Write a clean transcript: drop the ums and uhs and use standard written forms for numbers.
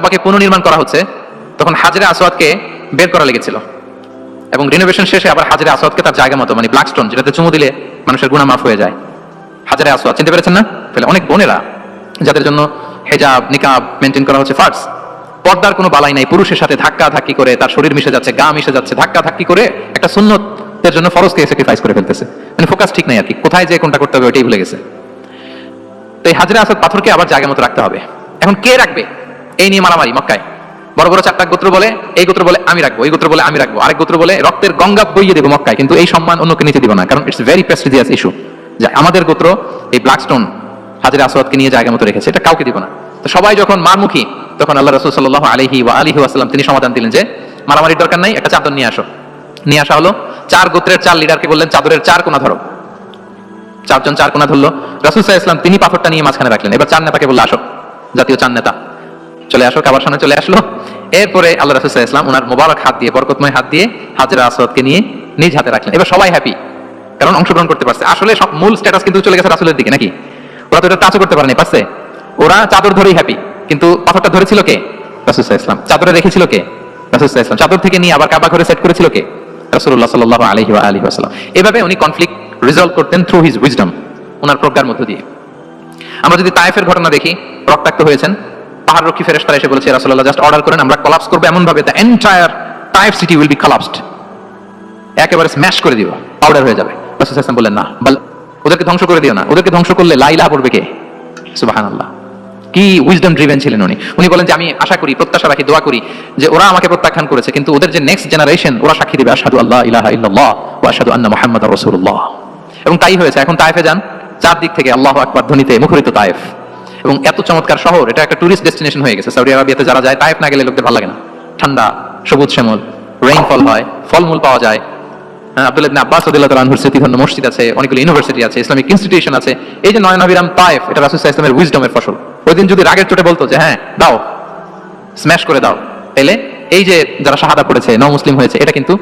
কাবাকে পুনর্নির্মাণ করা হচ্ছে, তখন হাজরে আসওয়াদকে বের করা লেগেছিল এবং রিনোভেশন শেষে আবার হাজরে আসওয়াদকে তার জায়গা মতো, মানে ব্ল্যাক স্টোন যেটাতে চুমু দিলে মানুষের গুনাহ মাফ হয়ে যায়, হাজরে আসওয়াদ চিনতে পেরেছেন না? তাহলে অনেক বোনেরা যাদের জন্য হেজাব নিকাব মেনটেন করা হচ্ছে ফার্স, পর্দার কোনো বালাই নাই, পুরুষের সাথে ধাক্কা ধাক্কি করে তার শরীর মিশে যাচ্ছে, গা মিশে যাচ্ছে, ধাক্কা ধাক্কি করে একটা সুন্নতের জন্য ফরজকে স্যাক্রিফাইস করে ফেলতেছে। মানে ফোকাস ঠিক নাই আর কি, কোথায় যে কোনটা করতে হবে ওইটাই ভুলে গেছে। তো এই হাজরে আসওয়াদ পাথরকে আবার জায়গা মতো রাখতে হবে। এখন কে রাখবে এই নিয়ে মারামারি মক্কায়। বড় বড় চারটা গোত্র বলে, এই গোত্র বলে আমি রাখবো, এই গোত্র বলে আমি রাখবো, আরেক গোত্র বলে রক্তের গঙ্গা বইয়ে দেবো মক্কায়, কিন্তু এই সম্মান অন্যকে নিতে দিব না, কারণ ইটস ভেরি প্রেস্টিজিয়াস ইস্যু যে আমাদের গোত্র এই ব্ল্যাক স্টোন হাজরে আসওয়াদকে নিয়ে জায়গা মতো রেখেছে, এটা কাউকে দিব না। তো সবাই যখন মারমুখী, তখন আল্লাহ রাসূল সাল্লাল্লাহু আলাইহি ওয়াসাল্লাম তিনি সমাধান দিলেন যে মারামারির দরকার নাই, একটা চাদর নিয়ে আসো। নিয়ে আসা হলো, চার গোত্রের চার লিডারকে বললেন চাদরের চার কোনা ধরো। চারজন চার কোনা ধরলো, রাসূল সাল্লাল্লাহু আলাইহি ওয়াসাল্লাম তিনি পাথরটা নিয়ে মাঝখানে রাখলেন। এবার চার নেতাকে বললো আসো, জাতীয় চার নেতা চলে আসো, কাবার সামনে চলে আসলো। এরপরে আল্লাহ রাসূল সাল্লাল্লাহু আলাইহি ওয়াসাল্লাম ওনার মোবারক হাত দিয়ে, বরকতময় হাত দিয়ে হাজরে আসওয়াদকে নিয়ে নিজ হাতে রাখলেন। এবার সবাই হ্যাপি, কারণ অংশগ্রহণ করতে পারছে। আসলে সব মূল স্ট্যাটাস কিন্তু চলে গেছে রাসূলের দিকে, নাকি? ওরা তো এটা টাচও করতে পারেনি, পারছে? ওরা চাদর ধরেই হ্যাপি, কিন্তু পাথরটা ধরেছিল কে? রাসূল সাল্লাল্লাহু আলাইহি ওয়াসাল্লাম। চাদরে রেখেছিল কে? রাসূল সাল্লাল্লাহু আলাইহি ওয়াসাল্লাম। চাদর থেকে নিয়ে আবার কাবা ঘরে সেট করেছিল কে? রাসূলুল্লাহ সাল্লাল্লাহু আলাইহি ওয়াসাল্লাম। এভাবে উনি কনফ্লিক্ট রিজলভ করতেন থ্রু হিজ উইজডম, ওনার প্রজ্ঞার মধ্য দিয়ে। আমরা যদি তায়েফের ঘটনা দেখি, রক্তাক্ত হয়েছেন, পাহাড় রক্ষী ফেরেশতারা এসে বলেছে রাসূলুল্লাহ জাস্ট অর্ডার করেন, আমরা কোলাপস করব এমন ভাবে the entire Taif city will be collapsed, একেবারে স্ম্যাশ করে দিব, পাউডার হয়ে যাবে। রাসূল সাল্লাল্লাহু আলাইহি ওয়াসাল্লাম বললেন না, ওদেরকে ধ্বংস করে দিও না, ওদেরকে ধ্বংস করলে লা ইলাহা পড়বে কে? সুবহানাল্লাহ। কি উইজডম ড্রিভেন ছিলেন উনি। উনি বলেন যে আমি আশা করি, প্রত্যাশা রাখি, দোয়া করি যে ওরা আমাকে প্রত্যাখ্যান করেছে, কিন্তু ওদের যে নেক্সট জেনারেশন, ওরা সাক্ষী দিবে আশহাদু আল্লা ইলাহা ইল্লাল্লাহ ওয়া আশহাদু আন্না মুহাম্মাদার রাসূলুল্লাহ। এবং তাই হয়েছে। এখন তায়েফে যান, চারদিক থেকে আল্লাহু আকবার ধ্বনিতে মুখরিত তায়েফ, এবং এত চমৎকার শহর, এটা একটা টুরিস্ট ডেস্টিনেশন হয়ে গেছে। সৌদি আরবিয়াতে যারা যায়, তায়েফ না গেলে লোকদের ভালো লাগে না। ঠান্ডা, সবুজ শ্যামল, রেইনফল হয়, ফলমূল পাওয়া যায়। আব্দুল্লাহ ইবনে আব্বাস রাদিয়াল্লাহু তাআলা আনহুর স্মৃতিধন্য মসজিদ আছে, অনেকগুলো ইউনিভার্সিটি আছে, ইসলামিক ইনস্টিটিউশন আছে। এই যে নয়নাভিরাম তায়েফ, এটা রাসূল সাল্লাল্লাহু আলাইহি ওয়াসাল্লামের উইজডমের ফসল। ওই দিন যদি রাগের চোটে বলতো যে হ্যাঁ দাও, স্ম্যাশ করে দাও, তাহলে এই যে যারা শাহাদা পড়েছে, নও মুসলিম হয়েছে, এটা কিন্তু